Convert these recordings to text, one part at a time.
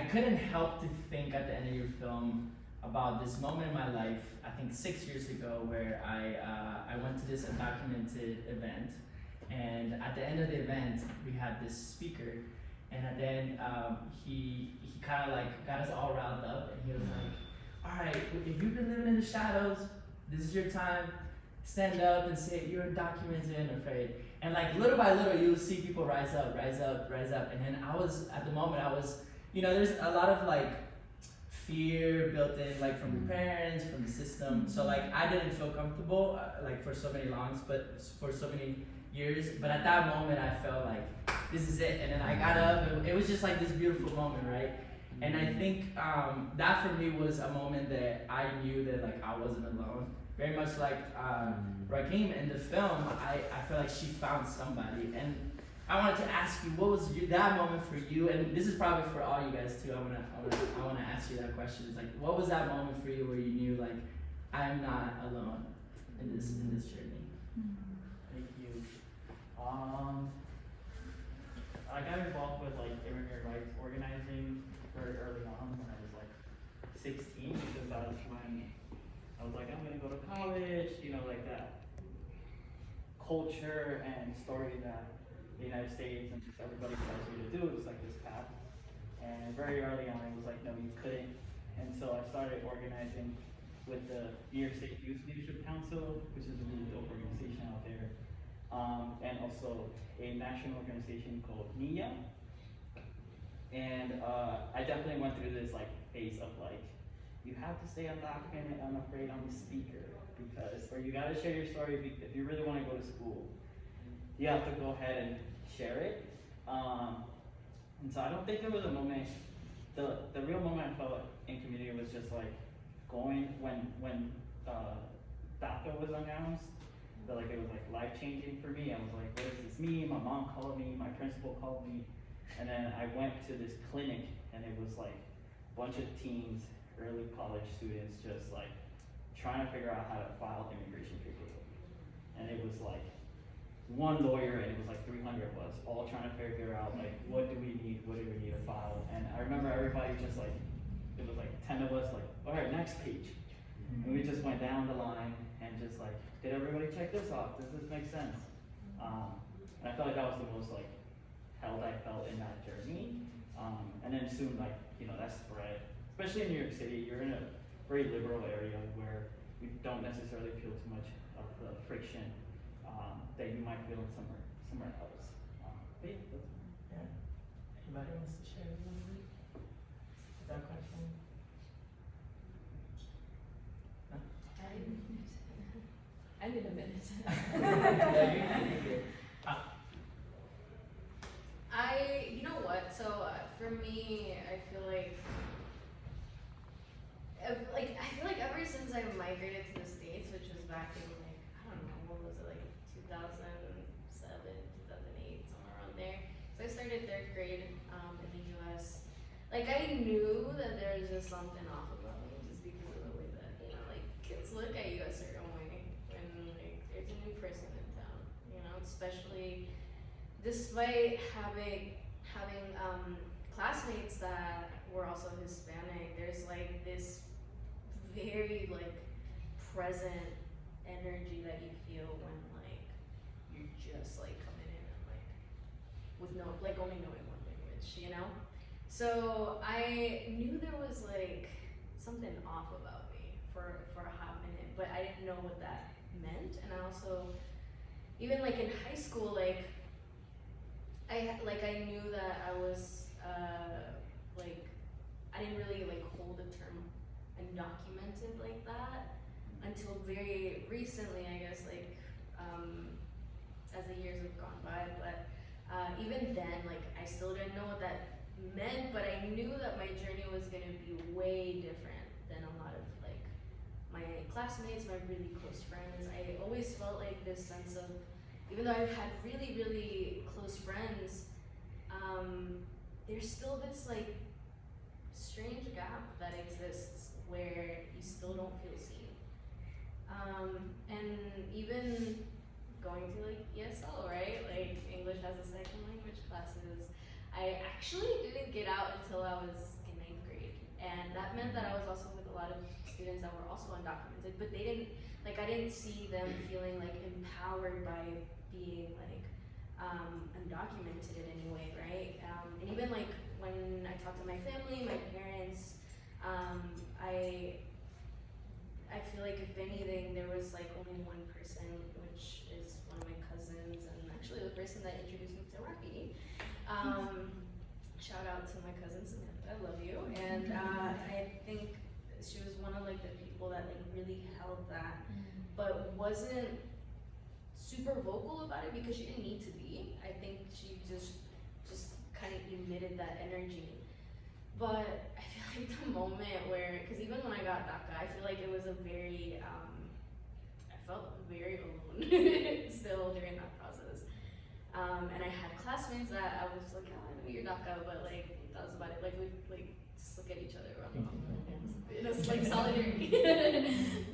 couldn't help to think at the end of your film about this moment in my life, I think 6 years ago, where I went to this undocumented event, and at the end of the event, we had this speaker, and then he kind of like got us all riled up, and he was like, all right, if you've been living in the shadows, this is your time. Stand up and say you're undocumented and afraid. And like little by little, you'll see people rise up, rise up, rise up. And then I was, at the moment, there's a lot of like fear built in, like from your parents, from the system. So like I didn't feel comfortable, like for so many for so many years. But at that moment, I felt like this is it. And then I got up, and it was just like this beautiful moment, right? And I think that for me was a moment that I knew that like I wasn't alone. Very much like Rakim in the film, I feel like she found somebody. And I wanted to ask you, what was that moment for you? And this is probably for all you guys too. I wanna ask you that question. It's like, what was that moment for you where you knew like I'm not alone in this journey? Thank you. I got involved with like immigrant rights organizing very early on when I was like 16, because that's when I was like, I'm gonna go to college, like that culture and story that the United States and just everybody tells you to do, it's like this path. And very early on, it was like, no, you couldn't. And so I started organizing with the New York State Youth Leadership Council, which is a really dope organization out there. And also a national organization called Moya. And I definitely went through this like phase of like, you have to stay undocumented, unafraid, on the speaker, or you gotta share your story if you really wanna go to school. You have to go ahead and share it. And so I don't think there was a moment, the real moment I felt in community was just like going when DACA was announced, that like it was like life-changing for me. I was like, what does this mean? My mom called me, my principal called me, and then I went to this clinic, and it was like a bunch of teens, early college students, just like trying to figure out how to file immigration paperwork. And it was like one lawyer, and it was like 300 of us all trying to figure out like, what do we need to file? And I remember everybody just like, it was like 10 of us like, all right, next page. And we just went down the line and just like, did everybody check this off? Does this make sense? And I felt like that was the most like held I felt in that journey. And then soon like, that spread. Especially in New York City, you're in a very liberal area where you don't necessarily feel too much of the friction that you might feel somewhere else. Yeah. Anybody wants to share anything? That question? No? I need a minute. Yeah, you need it. You know what? So for me, I feel like ever since I migrated to the States, which was back in like, I don't know, what was it, like 2007, 2008, somewhere around there. So I started 3rd grade in the US. Like I knew that there was just something off about me just because of the way that, like kids look at you a certain way when like there's a new person in town, especially despite having classmates that were also Hispanic. There's like this very like present energy that you feel when like you're just like coming in and like with only knowing one language, So I knew there was like something off about me for a hot minute, but I didn't know what that meant. And I also, even like in high school, I knew that I was I didn't really like hold the term undocumented like that until very recently, I guess, as the years have gone by. But even then, I still didn't know what that meant, but I knew that my journey was gonna be way different than a lot of my classmates, my really close friends. I always felt like this sense of, even though I've had really, really close friends, there's still this strange gap that exists where you still don't feel seen. And even going to ESL, right? English as a second language classes, I actually didn't get out until I was in and that meant that I was also with a lot of students that were also undocumented, but they didn't, like, I didn't see them feeling like empowered by being like undocumented in any way, right? And even like when I talked to my family, my parents, I feel like if anything, there was like only one person, which is one of my cousins, and actually the person that introduced me to Rahi. Shout out to my cousin Samantha, I love you. And I think she was one of like the people that like really held that, but wasn't super vocal about it because she didn't need to be. I think she just kind of emitted that energy. But I feel like the moment where, because even when I got DACA, I feel like it was a very, I felt very alone still during that process. And I had classmates that I was like, oh, I know you're DACA, but like, that was about it. Like, we like just look at each other around it was like solidarity.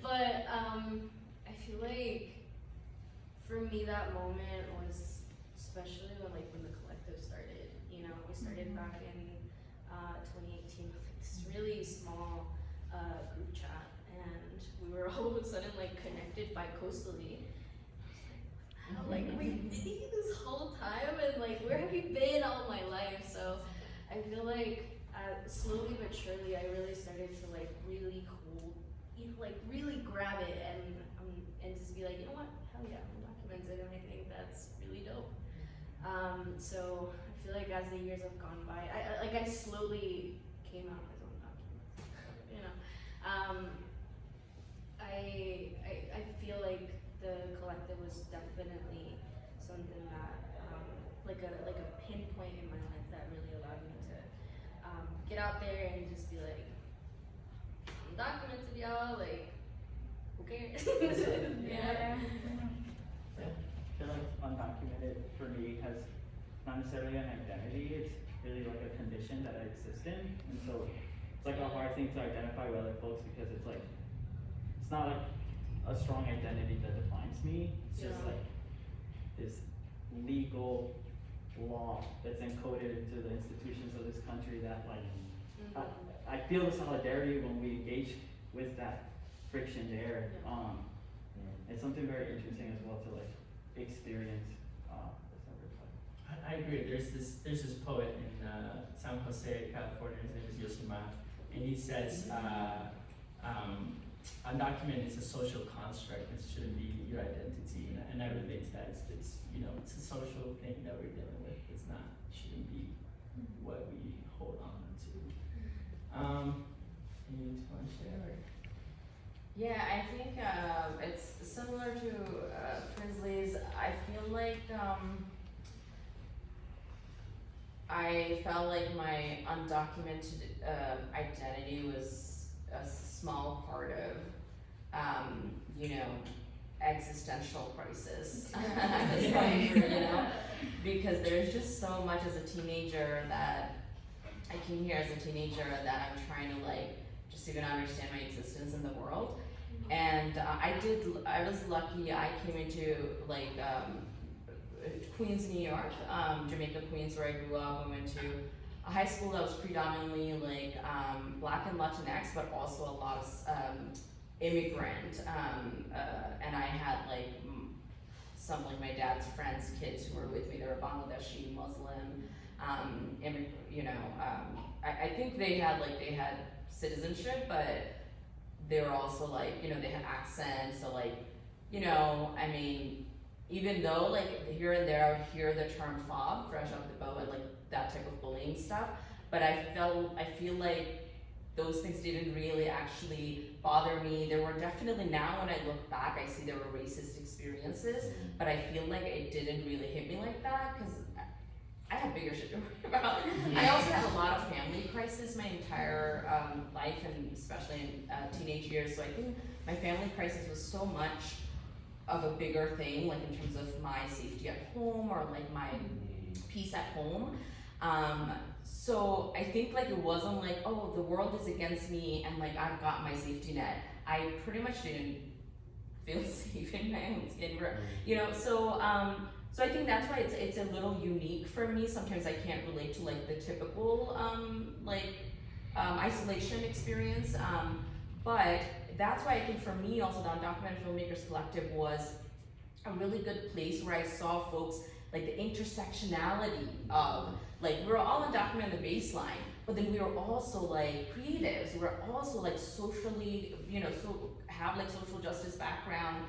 But I feel like for me that moment was especially when the collective started. You know, we started back in 2018 with like this really small group chat, and we were all of a sudden like connected bi-coastally. Like we've been here this whole time, and like where have you been all my life? So I feel like slowly but surely I really started to like really hold, like really grab it and just be like, you know what, hell yeah, I'm documented, and I think that's really dope. So I feel like as the years have gone by, I slowly came out as undocumented, you know. I feel like the collective was definitely something that, like a pinpoint in my life that really allowed me to get out there and just be like, I'm documented, y'all, like, who cares? Yeah. I feel like undocumented for me has not necessarily an identity, it's really like a condition that I exist in. And so it's like a hard thing to identify with other folks because it's like, it's not like a strong identity that defines me. It's just like this legal law that's encoded into the institutions of this country that like, I feel the solidarity when we engage with that friction there. It's something very interesting as well to like experience. I agree. There's this poet in San Jose, California. His name is Yosemite, and he says, "Undocumented is a social construct. It shouldn't be your identity." And I relate to that. It's it's a social thing that we're dealing with. It's not. It shouldn't be what we hold on to. You want to share? Yeah, I think it's similar to Frisly's. I feel like I felt like my undocumented identity was a small part of, existential crisis. Because there's just so much as a teenager that I came here as a teenager that I'm trying to like just even understand my existence in the world. And I was lucky. I came into like Queens, New York, Jamaica, Queens, where I grew up. We went to a high school that was predominantly like Black and Latinx, but also a lot of immigrant. And I had like some like my dad's friends' kids who were with me. They were Bangladeshi, Muslim, I think they had citizenship, but they were also like, they had accents, so like, I mean, even though like here and there I would hear the term fob, fresh off the boat, and like that type of bullying stuff, but I feel like those things didn't really actually bother me. There were definitely, now when I look back, I see there were racist experiences, but I feel like it didn't really hit me like that, because I had bigger shit to worry about. I also had a lot of family crisis my entire life, and especially in teenage years, so I think my family crisis was so much of a bigger thing, like in terms of my safety at home, or like my peace at home. So I think like it wasn't like, oh, the world is against me and like I've got my safety net. I pretty much didn't feel safe in my own skin, so I think that's why it's a little unique for me. Sometimes I can't relate to like the typical isolation experience. But that's why I think for me also the Undocumented Filmmakers Collective was a really good place where I saw folks like the intersectionality of, like, we were all undocumented in the baseline, but then we were also like creatives, we were also like socially, so have like social justice background,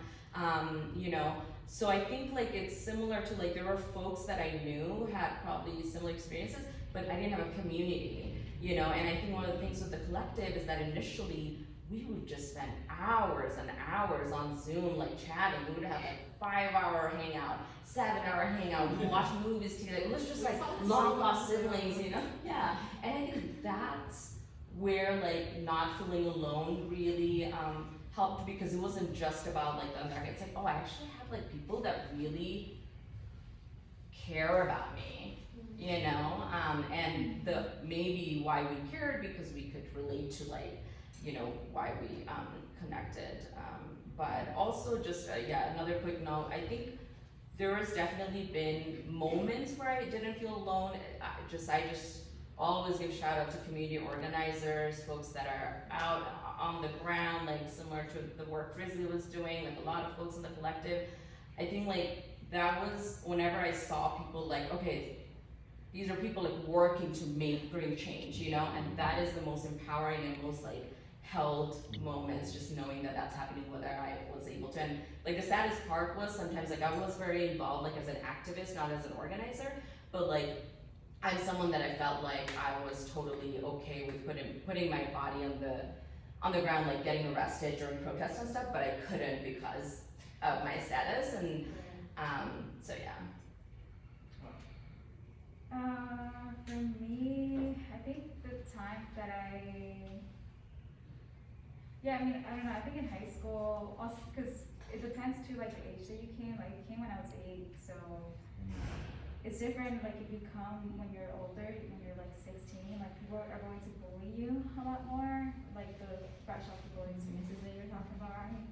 so I think like it's similar to like there were folks that I knew had probably similar experiences, but I didn't have a community, and I think one of the things with the collective is that initially we would just spend hours and hours on Zoom, like chatting. We would have like 5-hour hangout, 7-hour hangout. We would watch movies together. It was just like long lost siblings, Yeah, and I think that's where like not feeling alone really helped, because it wasn't just about like the undocumented. It's like, oh, I actually have like people that really care about me, and the maybe why we cared because we could relate to like, why we connected. But also just, another quick note, I think there has definitely been moments where I didn't feel alone. I just always give shout out to community organizers, folks that are out on the ground, like similar to the work Frisly was doing, like a lot of folks in the collective. I think like that was whenever I saw people like, okay, these are people like working to bring change, and that is the most empowering and most like held moments, just knowing that that's happening, whether I was able to. And like the saddest part was sometimes like I was very involved like as an activist, not as an organizer, but like I'm someone that I felt like I was totally okay with putting my body on the ground, like getting arrested during protests and stuff, but I couldn't because of my status. And so yeah. For me, I think the time that I don't know, I think in high school, also because it depends too, like the age that you came, like I came when I was 8, so it's different, like if you come when you're older, when you're like 16, like people are going to bully you a lot more, like the fresh off the bullying experiences that you're talking about, Rahi.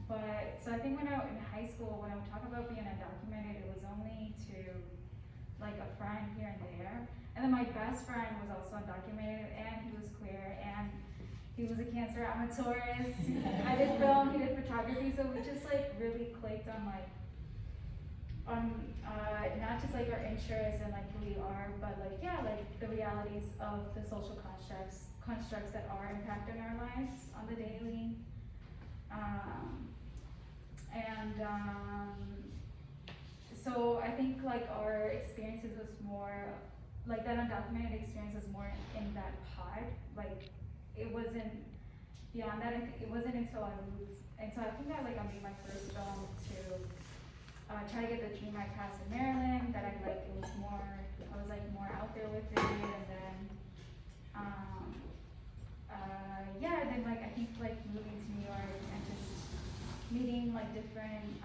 But, so I think in high school, when I would talk about being undocumented, it was only to like a friend here and there. And then my best friend was also undocumented, and he was queer, and he was a cancer amateurist. I did film, he did photography, so we just like really clicked on not just like our interests and like who we are, but like like the realities of the social constructs that are impacting our lives on the daily. So I think like our experiences was more, like that undocumented experience was more in that pod. Like it wasn't beyond that. It wasn't until I moved, and so I think I made my first film to try to get the dream I passed in Maryland. That I was more out there with it, and then then like I think like moving to New York and just meeting like different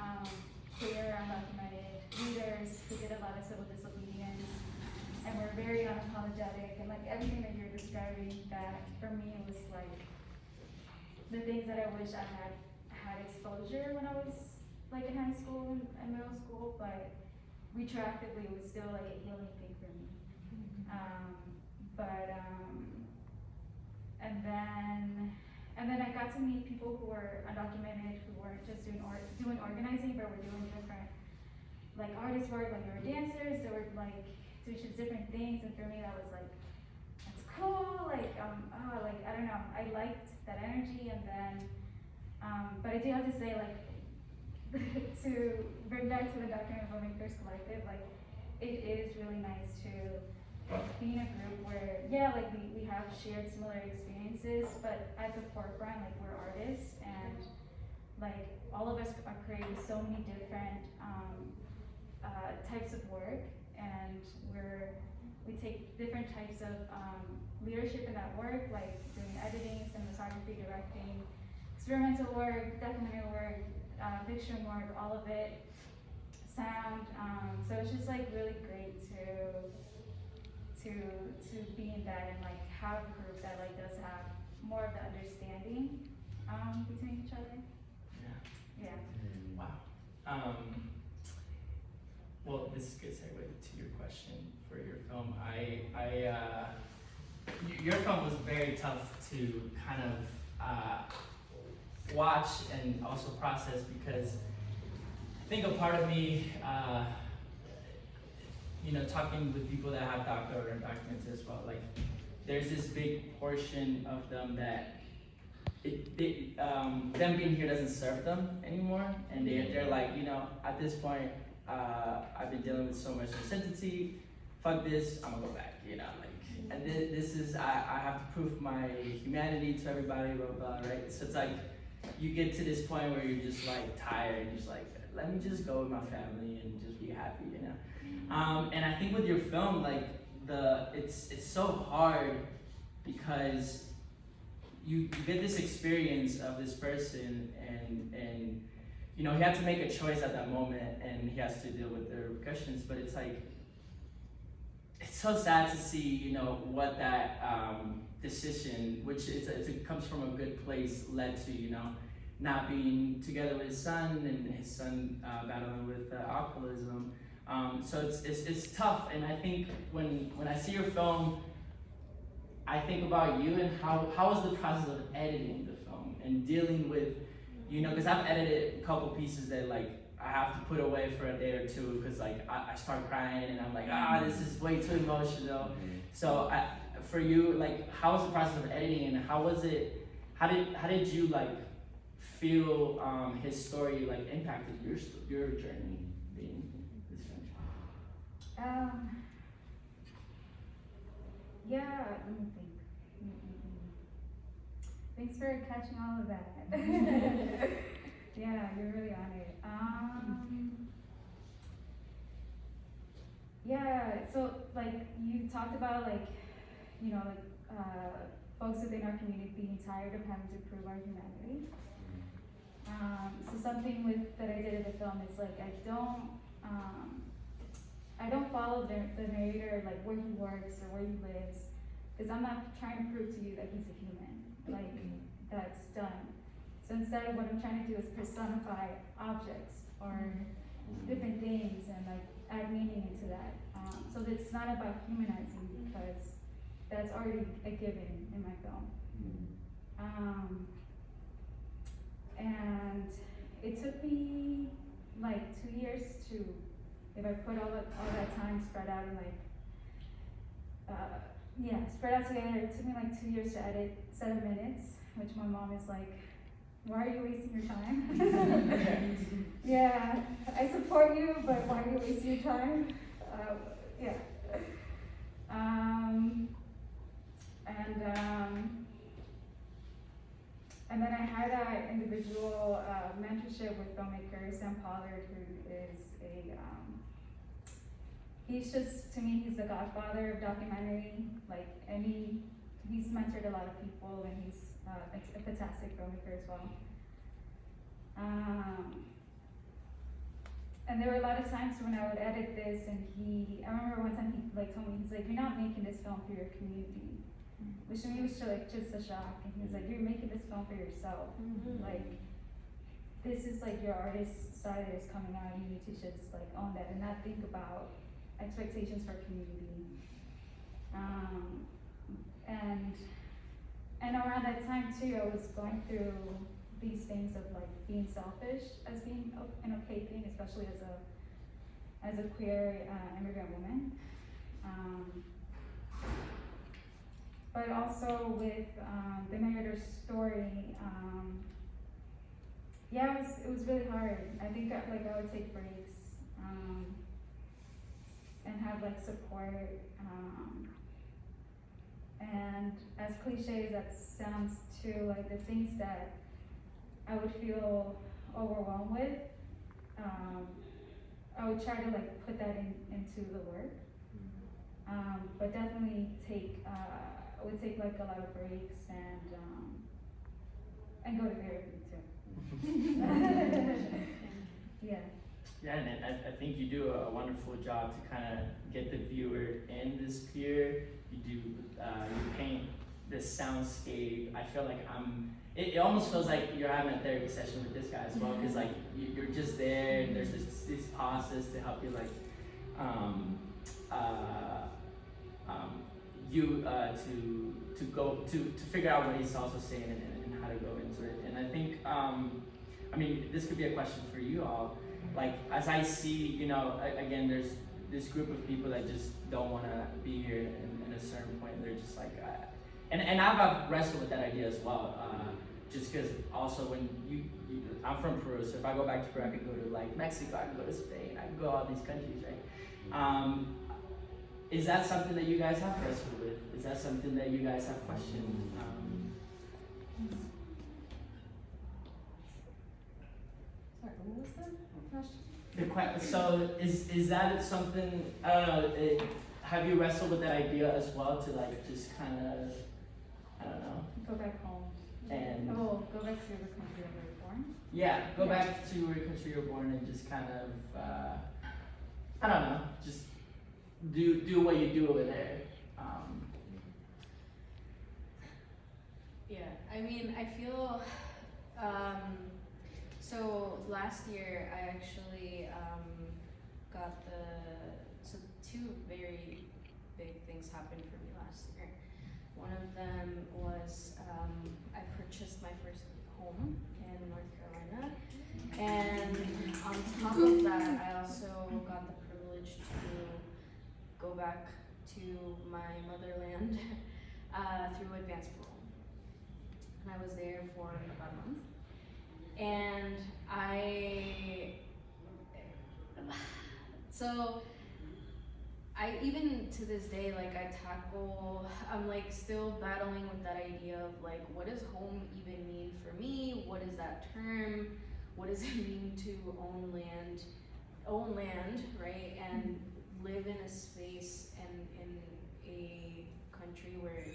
queer undocumented leaders who did a lot of civil disobedience and were very unapologetic, and like everything that you're describing, that for me was like the things that I wish I had exposure when I was like in high school and middle school, but retroactively it was still like a healing thing for me. And then I got to meet people who were undocumented, who weren't just doing organizing, but were doing different, like artist work, like they were dancers, they were like doing different things, and for me that was like, that's cool, like, I don't know, I liked that energy, and then, but I do have to say, like, to bring back to the Undocumented Filmmakers Collective, like, it is really nice to be in a group where, like we have shared similar experiences, but at the forefront, like we're artists, and like all of us are creating so many different types of work, and we take different types of leadership in that work, like doing editing, cinematography, directing, experimental work, documentary work, fiction work, all of it, sound. So it's just like really great to be in that and like have a group that like does have more of the understanding between each other. Yeah. Wow. Well, this is a good segue to your question for your film. your film was very tough to kind of watch and also process, because I think a part of me, talking with people that have DACA or undocumented as well, like there's this big portion of them that them being here doesn't serve them anymore, and they're like, at this point, I've been dealing with so much uncertainty. Fuck this, I'm gonna go back. And this is I have to prove my humanity to everybody, blah blah, right? So it's like you get to this point where you're just like tired, and just like, let me just go with my family and just be happy, And I think with your film, like it's so hard because you get this experience of this person, and he had to make a choice at that moment, and he has to deal with the repercussions. But it's like, it's so sad to see, what that decision, which it comes from a good place, led to, not being together with his son, and his son battling with alcoholism. So it's tough, and I think when I see your film, I think about you and how was the process of editing the film and dealing with, because I've edited a couple pieces that like I have to put away for a day or two, because like I start crying and I'm like, this is way too emotional. So for you, like, how was the process of editing, and how was it? How did you like feel his story like impacted your journey being this film? Yeah, let me think. Thanks for catching all of that. Yeah, you're really on it. Yeah, so like you talked about folks within our community being tired of having to prove our humanity. So something that I did in the film is like I don't follow the narrator, like where he works or where he lives, because I'm not trying to prove to you that he's a human, like that's done. So instead, what I'm trying to do is personify objects or different things and like add meaning into that. So that it's not about humanizing, because that's already a given in my film. And it took me like 2 years to, if I put all that time spread out and spread out together, it took me like 2 years to edit 7 minutes, which my mom is like, why are you wasting your time? Yeah, I support you, but why are you wasting your time? And then I had an individual mentorship with filmmaker Sam Pollard, who is he's just, to me, he's the godfather of documentary. Like, he's mentored a lot of people, and he's a fantastic filmmaker as well. And there were a lot of times when I would edit this, and I remember one time he like told me, he's like, you're not making this film for your community, which to me was just a shock. And he was like, you're making this film for yourself. Like, this is like your artist side that is coming out. You need to just like own that and not think about expectations for community. And around that time too, I was going through these things of like being selfish as being an okay thing, especially as a queer immigrant woman. But also with the narrator's story, it was really hard. I think I would take breaks and have like support. And as cliche as that sounds too, like the things that I would feel overwhelmed with, I would try to like put that into the work. But definitely I would take like a lot of breaks and go to therapy too. Yeah. Yeah, and I think you do a wonderful job to kind of get the viewer in this peer. You paint this soundscape. I feel like it almost feels like you're having a therapy session with this guy as well, because like you're just there, and there's this process to help you like you to go to figure out what he's also saying and how to go into it. And I think I mean, this could be a question for you all. Like, as I see, you know, again, there's this group of people that just don't want to be here in a certain point. They're just like, and I've wrestled with that idea as well. Just because also when I'm from Peru, so if I go back to Peru, I could go to like Mexico, I could go to Spain, I could go all these countries, right? Is that something that you guys have wrestled with? Is that something that you guys have questioned? Sorry, what was the question? So is that something, I don't know, have you wrestled with that idea as well to like just kind of, I don't know. Go back home. And go back to the country where you were born. yeah, go back to where your country you're born and just kind of, I don't know, just do what you do over there. Yeah, I mean, I feel, so last year I actually got so two very big things happened for me last year. One of them was I purchased my first home in North Carolina, and on top of that, I also got the privilege to go back to my motherland through advanced parole. And I was there for about a month, and I even to this day, like I'm like still battling with that idea of like, what does home even mean for me? What is that term? What does it mean to own land, right? And live in a space and in a country where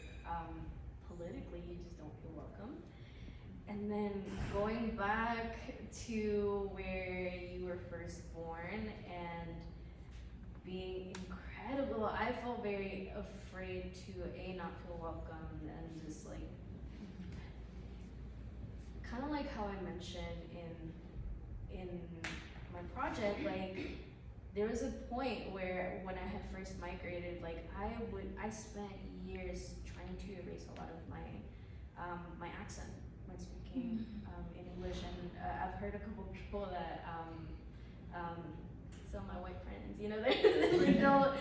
politically you just don't feel welcome. And then going back to where you were first born and being incredible, I felt very afraid to not feel welcome and just like, kind of like how I mentioned in my project, like there was a point where when I had first migrated, like I spent years trying to erase a lot of my accent when speaking in English, and I've heard a couple people that some of my white friends, you know, they'll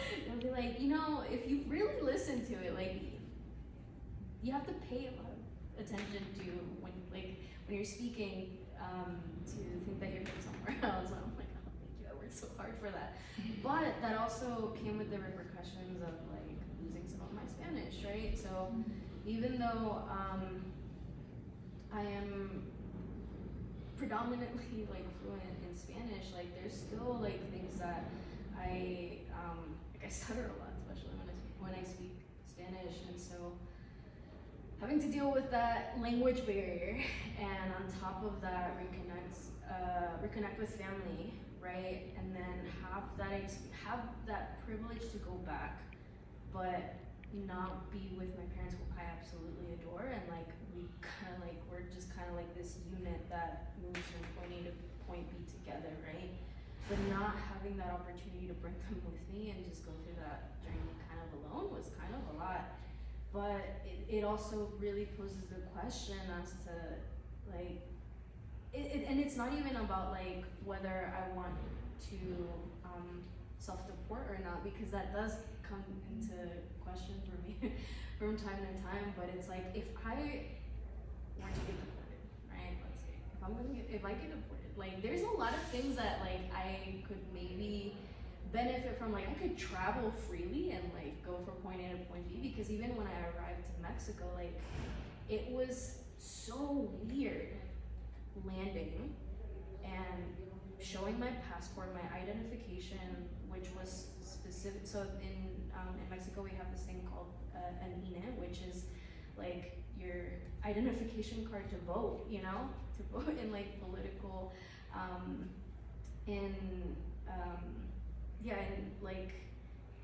be like, you know, if you really listen to it, like you have to pay a lot of attention to when you're speaking, to think that you're from somewhere else. And I'm like, oh, thank you, I worked so hard for that. But that also came with the repercussions of like losing some of my Spanish, right? So even though I am predominantly like fluent in Spanish, like there's still like things that I stutter a lot, especially when I speak Spanish, and so having to deal with that language barrier, and on top of that reconnect with family, right? And then have that privilege to go back, but not be with my parents, who I absolutely adore, and like we're just kind of like this unit that moves from point A to point B together, right? But not having that opportunity to bring them with me and just go through that journey kind of alone was kind of a lot. But it also really poses the question as to like, and it's not even about like whether I want to self-deport or not, because that does come into question for me from time to time. But it's like, if I were to get deported, right? Let's say if I get deported, like there's a lot of things that like I could maybe benefit from. Like I could travel freely and like go from point A to point B, because even when I arrived to Mexico, like it was so weird landing and showing my passport, my identification, which was specific. So in Mexico we have this thing called an INE, which is like your identification card to vote, you know, to vote in like political, and like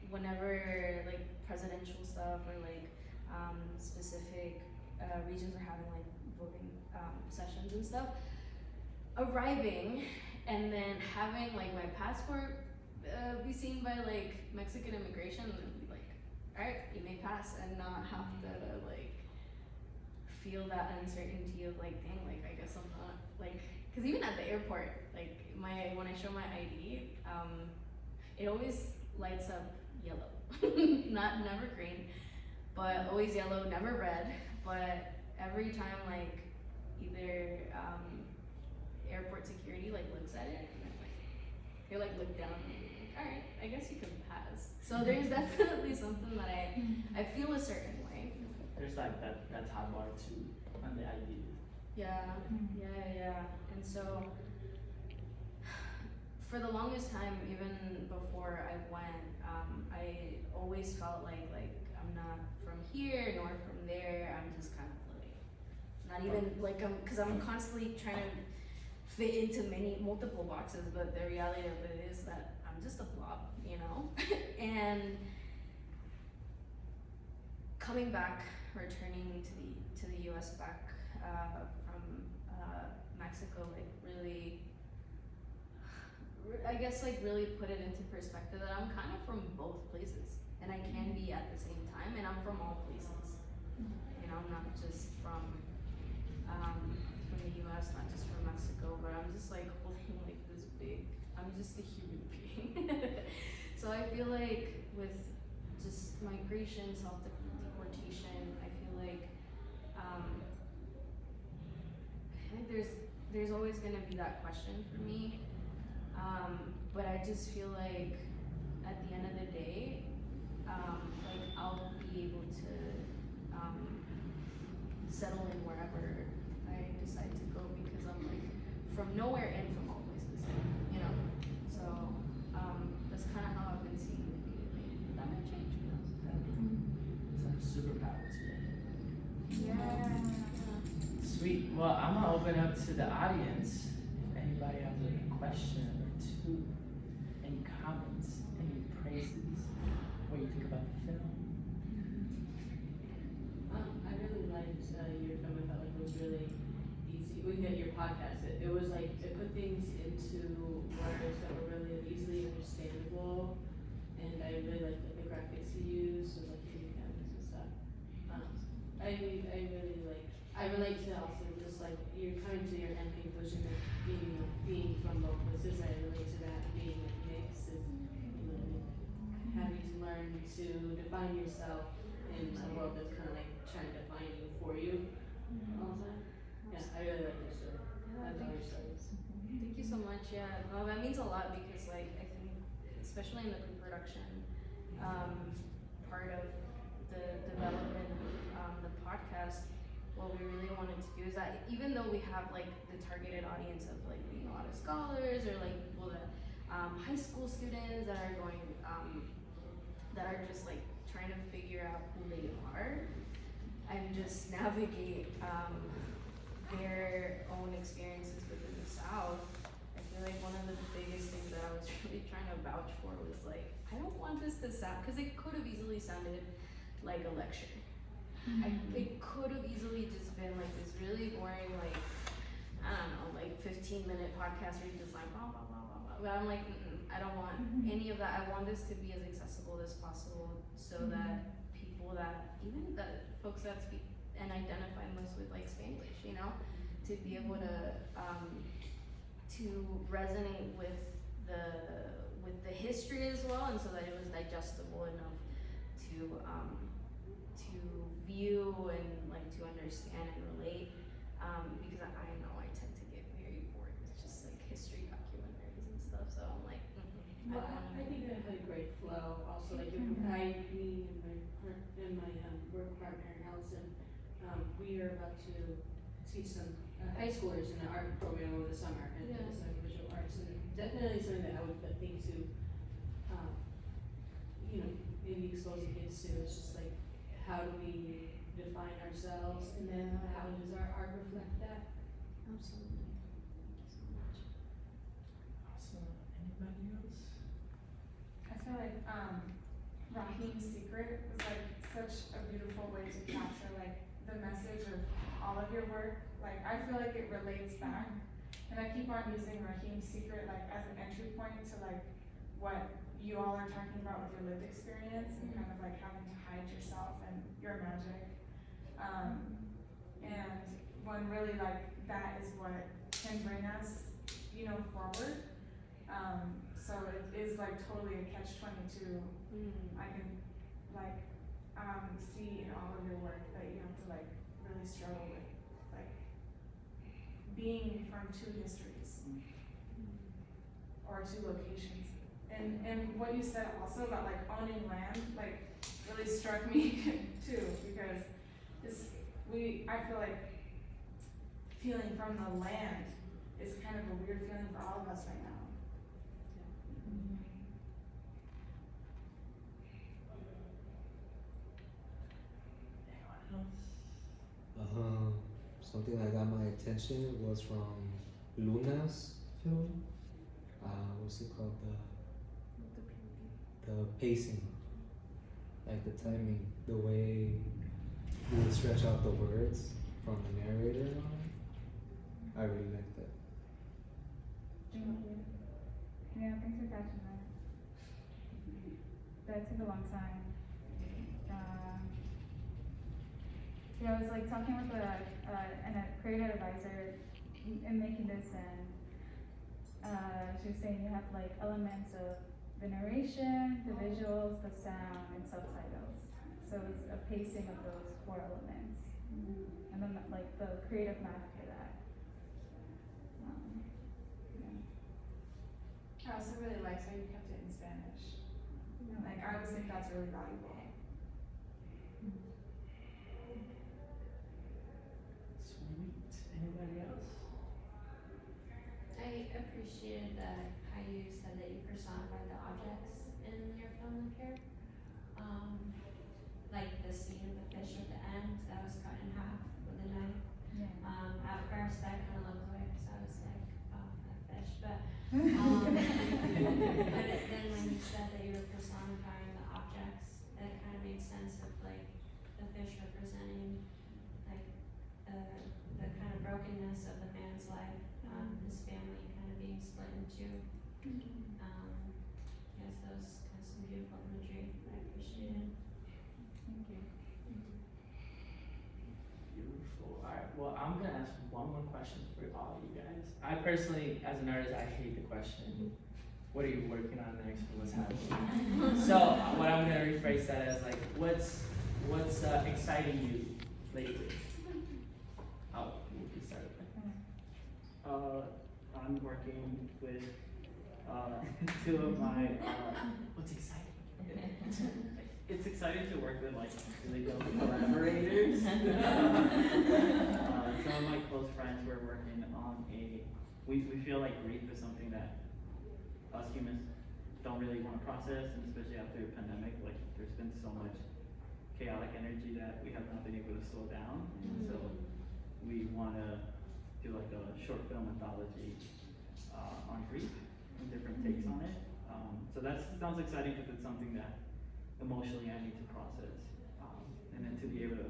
whenever like presidential stuff or like specific regions are having like voting sessions and stuff, arriving and then having like my passport be seen by like Mexican immigration and be like, alright, you may pass, and not have to like feel that uncertainty of like, dang, like I guess I'm not like, cause even at the airport, like when I show my ID, it always lights up yellow, never green, but always yellow, never red. But every time like either airport security like looks at it, and like they like look down, and like, all right, I guess you can pass. So there's definitely something that I feel a certain way. There's like that hot bar too on the ID. Yeah, and so for the longest time, even before I went, I always felt like I'm not from here nor from there. I'm just kind of floating. Not even like because I'm constantly trying to fit into multiple boxes, but the reality of it is that I'm just a blob, you know. And coming back, returning to the U.S. back from Mexico, like really. I guess like really put it into perspective that I'm kind of from both places, and I can be at the same time, and I'm from all places. You know, I'm not just from the U.S., not just from Mexico, but I'm just like holding like this big. I'm just a human being. So I feel like with just migration, self-deportation, I feel like there's always gonna be that question for me. But I just feel like at the end of the day, like I'll be able to settle in wherever I decide to go, because I'm like from nowhere and from all places, you know. So that's kind of how I've been seeing it lately. That might change, you know. It's like a superpower today. Yeah. Sweet. Well, I'm gonna open up to the audience. If anybody has a question or two, any comments, any praises, what you think about the film. I really liked your film. I felt like it was really easy. We had your podcast. It was like it put things into words that were really easily understandable, and I really liked like, the graphics you used with like the cameras and stuff. I really like. I relate to also just like you're coming to your end conclusion of being from both places. I relate to that, being like mixed and having to learn to define yourself in a world that's kind of like trying to define you for you all the time. Yeah, I really like your story. I love your stories. Thank you so much. Yeah, no, that means a lot, because like I think, especially in the pre-production part of the development of the podcast, what we really wanted to do is that even though we have like the targeted audience of like being a lot of scholars or like people that high school students that are going that are just like trying to figure out who they are and just navigate their own experiences within the South, I feel like one of the biggest things that I was really trying to vouch for was like, I don't want this to sound, because it could have easily sounded like a lecture. It could have easily just been like this really boring, like, I don't know, like 15-minute podcast where you just like blah, blah, blah, blah, blah. But I'm like, I don't want any of that. I want this to be as accessible as possible, so that people that, even the folks that speak and identify most with like Spanglish, you know, to be able to resonate with the history as well, and so that it was digestible enough to view and like to understand and relate, because I know I tend to get very bored with just like history documentaries and stuff, so I'm like, Well, I think that had a great flow. Also, like me and my work partner Allison, we are about to teach some high schoolers in the art program over the summer, and it's like visual arts, and definitely something that I would think to, maybe expose the kids to. It's just like, how do we define ourselves, and then how does our art reflect that? absolutely. Thank you so much. Awesome. Anybody else? I feel like Rahi's secret was like such a beautiful way to capture like the message of all of your work. Like I feel like it relates back, and I keep on using Rahi's secret like as an entry point to like what you all are talking about with your lived experience and kind of like having to hide your magic. And when really like that is what can bring us, you know, forward. So it is like totally a catch-22. I can like see in all of your work that you have to like really struggle with like being from two histories or two locations. And what you said also about like owning land like really struck me too, because I feel like feeling from the land is kind of a weird feeling for all of us right now. Something that got my attention was from Luna's film. What's it called? The pacing, like the timing, the way you would stretch out the words from the narrator and all that. I really liked that. Yeah, thanks for catching that. That took a long time. Yeah, I was like talking with a creative advisor in making this, and she was saying you have like elements of the narration, the visuals, the sound, and subtitles. So it's a pacing of those 4 elements, and then like the creative math for that. Yeah. I also really liked how you kept it in Spanish. Like I always think that's really valuable. Sweet. Anybody else? I appreciated how you said that you personified the objects in your film up here. Like the scene of the fish at the end that was cut in half with a knife. Yeah. At first I kind of looked away because I was like, oh, that fish. But then when you said that you were personifying the objects, that kind of made sense of like the fish representing like the kind of brokenness of the man's life, his family kind of being split in two. Yes, that was kind of some beautiful imagery. I appreciate it. Thank you. Beautiful. Alright, well, I'm gonna ask one more question for all of you guys. I personally, as an artist, I hate the question, what are you working on next or what's happening? So, what I'm gonna rephrase that as like, what's exciting you lately? Oh, we'll get started with I'm working with 2 of my. what's exciting? It's exciting to work with like really good collaborators. Some of my close friends were working on we feel like grief is something that us humans don't really want to process, and especially after a pandemic, like there's been so much chaotic energy that we have not been able to slow down. And so we want to do like a short film anthology on grief and different takes on it. So that sounds exciting because it's something that emotionally I need to process, and then to be able to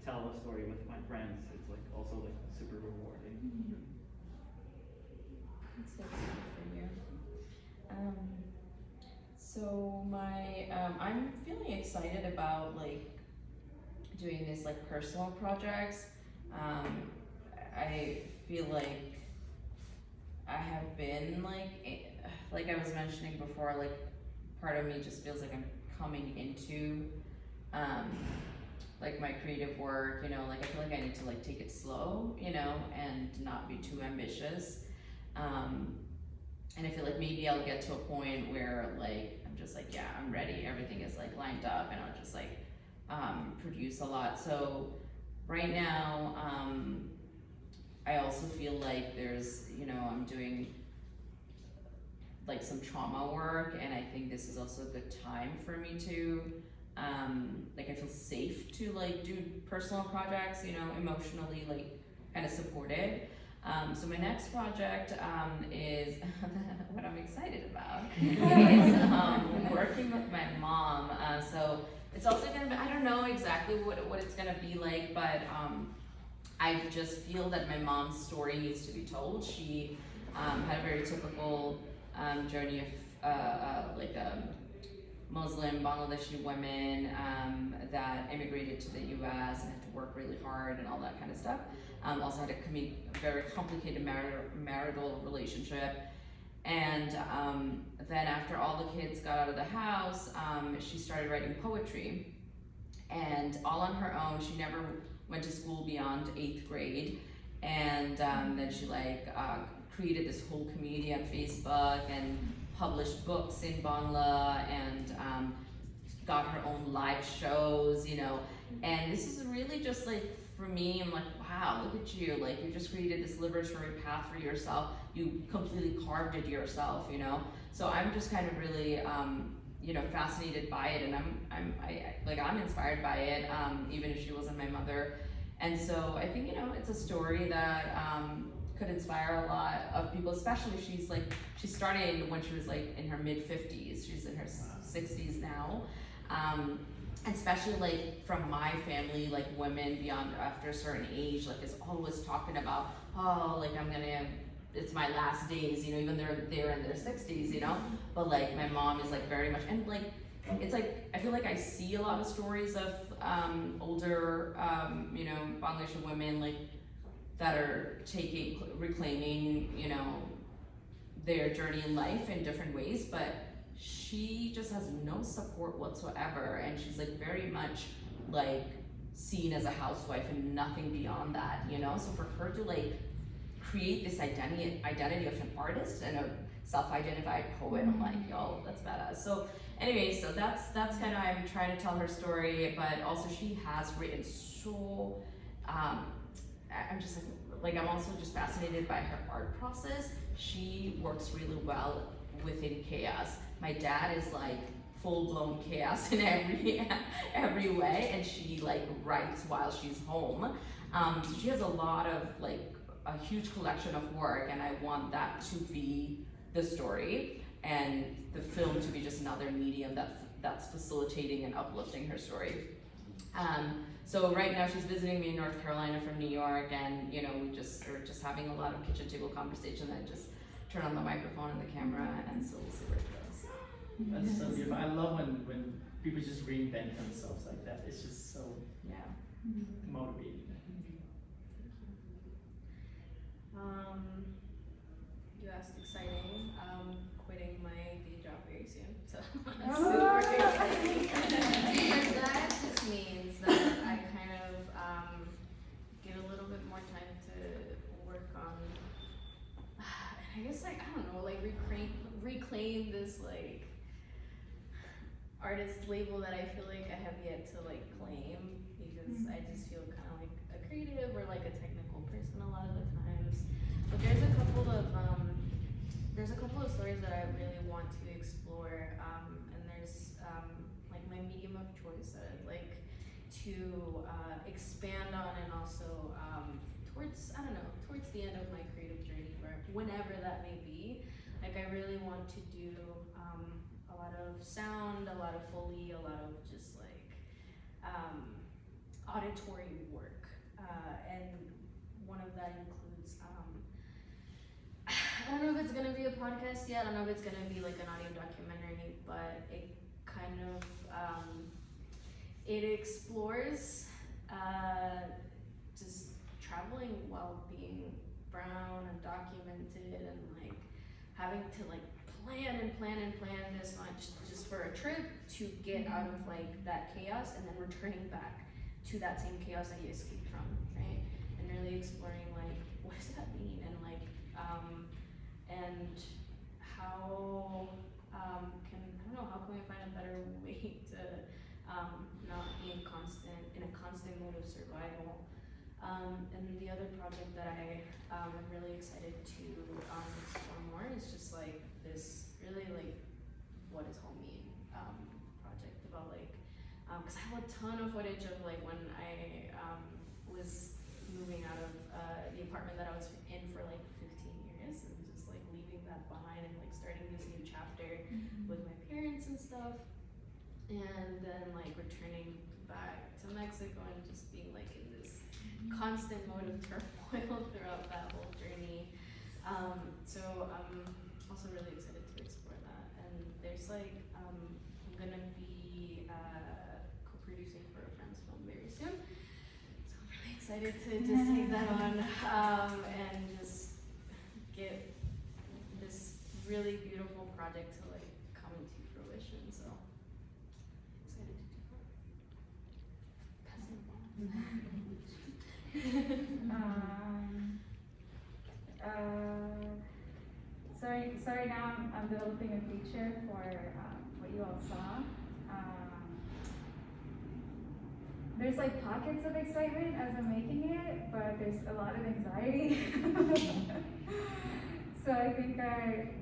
tell a story with my friends, it's like also like super rewarding. That's so exciting for you. So my I'm feeling excited about like doing these like personal projects. I feel like I have been like I was mentioning before, like part of me just feels like I'm coming into like my creative work, you know, like I feel like I need to like take it slow, you know, and not be too ambitious. And I feel like maybe I'll get to a point where like I'm just like, yeah, I'm ready, everything is like lined up, and I'll just like produce a lot. So right now I also feel like there's, you know, I'm doing like some trauma work, and I think this is also a good time for me to like I feel safe to like do personal projects, you know, emotionally like kind of supported. So my next project is what I'm excited about is working with my mom. So it's also gonna be, I don't know exactly what it's gonna be like, but I just feel that my mom's story needs to be told. She had a very typical journey of Muslim Bangladeshi women that immigrated to the U.S. and had to work really hard and all that kind of stuff. Also had a very complicated marital relationship. And then after all the kids got out of the house, she started writing poetry. And all on her own. She never went to school beyond 8th grade. And then she created this whole community on Facebook and published books in Bangla and got her own live shows, you know. And this is really just for me, I'm like, wow, look at you. You just created this liberatory path for yourself. You completely carved it yourself, you know. So I'm just kind of really, fascinated by it, and I'm inspired by it, even if she wasn't my mother. And so I think, it's a story that could inspire a lot of people, especially she started when she was in her mid-50s. She's in her 60s now. And especially from my family, women beyond after a certain age, is always talking about, it's my last days, even they're in their 60s, but my mom is very much, and it's I feel I see a lot of stories of older, Bangladeshi women that are reclaiming, their journey in life in different ways, but she just has no support whatsoever, and she's very much seen as a housewife and nothing beyond that, so for her to create this identity of an artist and a self-identified poet, I'm yo, that's badass. So anyway, so that's kind of, I'm trying to tell her story, but also she has written so, I'm just I'm also just fascinated by her art process. She works really well within chaos. My dad is full-blown chaos in every way, and she writes while she's home. So she has a lot of a huge collection of work, and I want that to be the story, and the film to be just another medium that's facilitating and uplifting her story. So right now she's visiting me in North Carolina from New York, and we just are just having a lot of kitchen table conversation. I just turn on the microphone and the camera, and so we'll see where it goes. That's so beautiful. I love when people just reinvent themselves like that. It's just so motivating. You asked exciting. Quitting my day job very soon, so that's super exciting. Because that just means that I kind of get a little bit more time to work on, I guess I don't know, reclaim this artist label that I feel I have yet to claim, because I just feel kind of a creative or a technical person a lot of the times. But there's a couple of stories that I really want to explore, and there's my medium of choice that I'd like to expand on, and also towards the end of my creative journey, or whenever that may be. I really want to do a lot of sound, a lot of Foley, a lot of just auditory work, and one of that includes I don't know if it's gonna be a podcast yet. I don't know if it's gonna be an audio documentary, but it kind of it explores just traveling while being brown and documented, and having to plan this much just for a trip to get out of that chaos, and then returning back to that same chaos that you escaped from, right? And really exploring what does that mean, and and how how can we find a better way to not be in a constant mode of survival. And then the other project that I am really excited to explore more is just this really what does home mean project about because I have a ton of footage of when I was moving out of the apartment that I was in for 15 years, and just leaving that behind, and starting this new chapter with my parents and stuff, and then returning back to Mexico and just being in this constant mode of turmoil throughout that whole journey. So I'm also really excited to explore that. And there's I'm gonna be co-producing for a friend's film very soon. So I'm really excited to just take that on and just get this really beautiful project to like come into fruition. So excited to do that. Passing it Sorry. Now I'm developing a feature for what you all saw. There's like pockets of excitement as I'm making it, but there's a lot of anxiety. So I think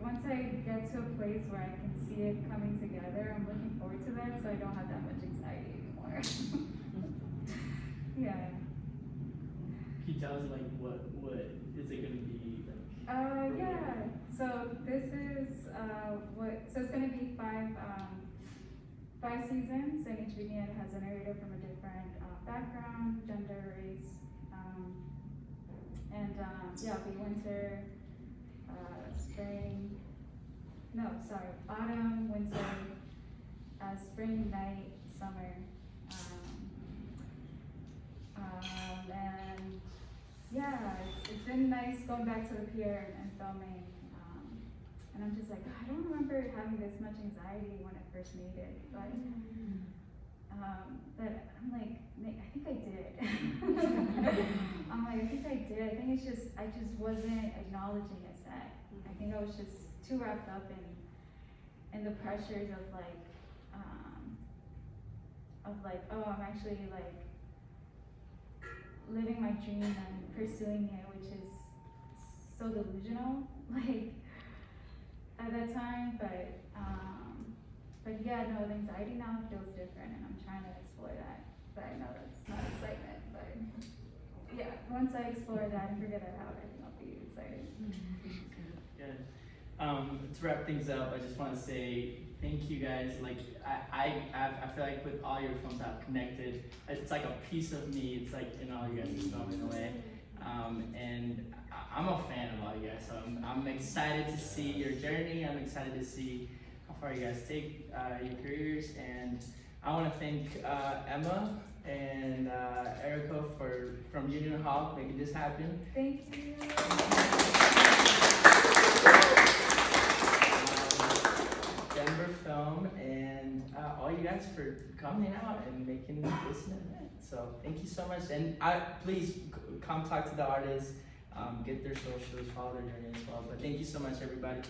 once I get to a place where I can see it coming together, I'm looking forward to that, so I don't have that much anxiety anymore. Yeah. Can you tell us like what is it gonna be like? Yeah. So this is so it's gonna be five seasons, and each vignette has a narrator from a different background, gender, race, and it'll be winter, spring. No, sorry, autumn, winter, spring, night, summer. And yeah, it's been nice going back to the pier and filming. And I'm just like, I don't remember having this much anxiety when I first made it, but I'm like, I think I did. I'm like, I think I did. I think I just wasn't acknowledging a set. I think I was just too wrapped up in the pressures of oh, I'm actually like living my dream and pursuing it, which is so delusional, like at that time, but yeah, no, the anxiety now feels different, and I'm trying to explore that, but I know that's not excitement, but yeah, once I explore that and figure that out, I think I'll be excited. Good. To wrap things up, I just want to say thank you guys. Like I feel like with all your films I've connected. It's like a piece of me. It's like in all you guys' films in a way. And I'm a fan of all you guys. So I'm excited to see your journey. I'm excited to see how far you guys take your careers. And I want to thank Emma and Erica from Union Hall making this happen. Thank you. Denver Film, and all you guys for coming out and making this an event. So thank you so much, and please come talk to the artists, get their socials, follow their journey as well. But thank you so much, everybody.